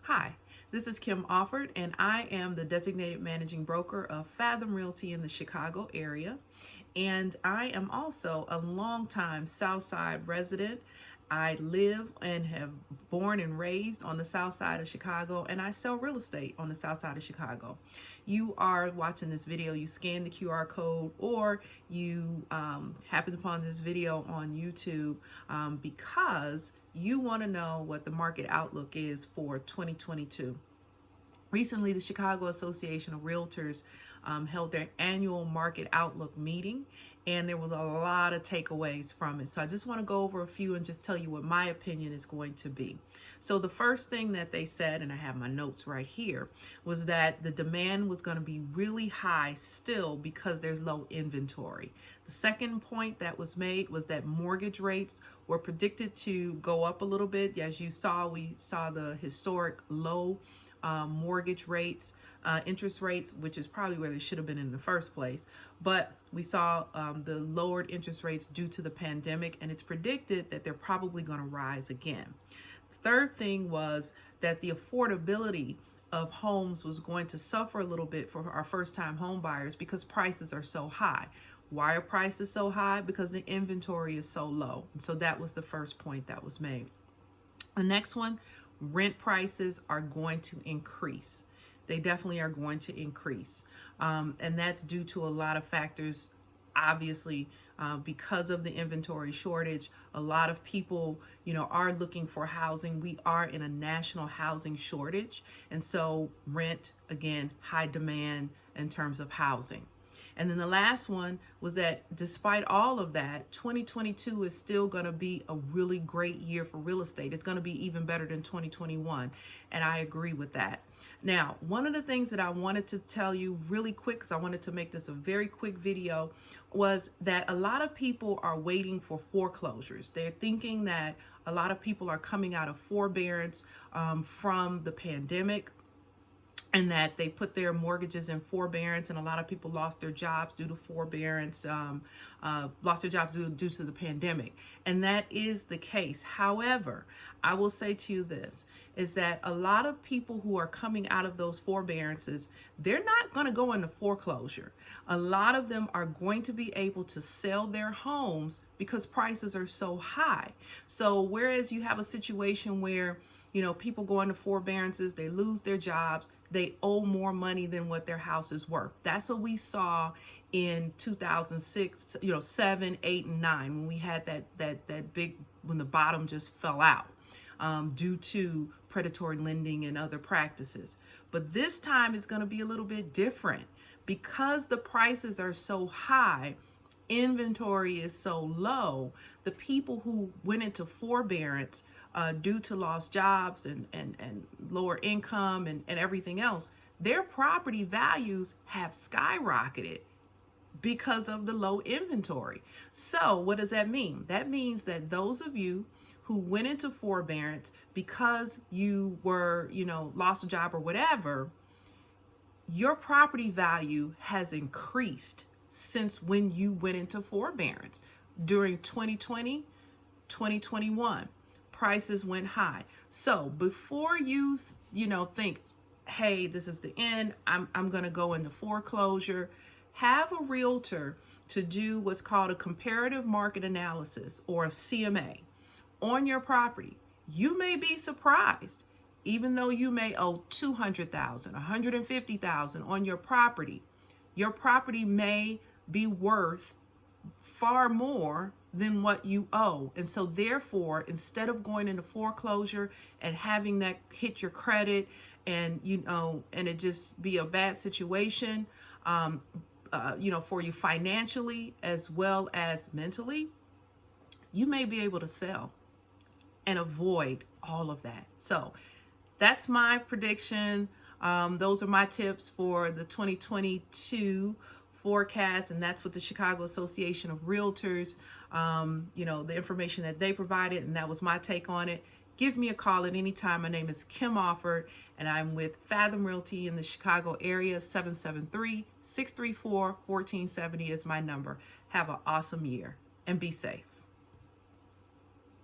Hi, this is Kim Offord, and I am the designated managing broker of Fathom Realty in the Chicago area. And I am also a longtime Southside resident. I live and have born and raised on the South Side of Chicago, and I sell real estate on the South Side of Chicago. You are watching this video, you scan the QR code, or you happen upon this video on YouTube because you want to know what the market outlook is for 2022. Recently, the Chicago Association of REALTORS held their annual market outlook meeting, and there was a lot of takeaways from it. So I just want to go over a few and just tell you what my opinion is going to be. So the first thing that they said, and I have my notes right here, was that the demand was going to be really high still because there's low inventory. The second point that was made was that mortgage rates were predicted to go up a little bit. As you saw, we saw the historic low mortgage rates, interest rates, which is probably where they should have been in the first place. But we saw the lowered interest rates due to the pandemic, and it's predicted that they're probably going to rise again. The third thing was that the affordability of homes was going to suffer a little bit for our first-time home buyers because prices are so high. Why are prices so high? Because the inventory is so low. And so that was the first point that was made. The next one, rent prices are going to increase. They definitely are going to increase. And that's due to a lot of factors. Obviously, because of the inventory shortage, a lot of people, are looking for housing. We are in a national housing shortage. And so rent, again, high demand in terms of housing. And then the last one was that despite all of that, 2022 is still going to be a really great year for real estate. It's going to be even better than 2021. And I agree with that. Now, one of the things that I wanted to tell you really quick, because I wanted to make this a very quick video, was that a lot of people are waiting for foreclosures. They're thinking that a lot of people are coming out of forbearance from the pandemic, and that they put their mortgages in forbearance, and a lot of people lost their jobs due to forbearance, lost their jobs due to the pandemic. And that is the case. However, I will say to you this, is that a lot of people who are coming out of those forbearances, they're not going to go into foreclosure. A lot of them are going to be able to sell their homes because prices are so high. So whereas you have a situation where people go into forbearances, they lose their jobs, they owe more money than what their house is worth. That's what we saw in 2006, 7, 8, and 9, when we had that big, when the bottom just fell out due to predatory lending and other practices. But this time it's going to be a little bit different because the prices are so high. Inventory is so low. The people who went into forbearance due to lost jobs and lower income and everything else, their property values have skyrocketed because of the low inventory. So what does that mean? That means that those of you who went into forbearance because you were, lost a job or whatever, your property value has increased since when you went into forbearance during 2020, 2021. Prices went high. So before you think, hey, this is the end, I'm going to go into foreclosure, have a realtor to do what's called a comparative market analysis, or a CMA, on your property. You may be surprised, even though you may owe $200,000, $150,000 on your property may be worth far more than what you owe. And so therefore, instead of going into foreclosure and having that hit your credit and and it just be a bad situation for you financially as well as mentally, you may be able to sell and avoid all of that. So that's my prediction. Those are my tips for the 2022 forecast, and that's what the Chicago Association of REALTORS, the information that they provided, and that was my take on it. Give me a call at any time. My name is Kim Offord, and I'm with Fathom Realty in the Chicago area. 773-634-1470 is my number. Have an awesome year, and be safe.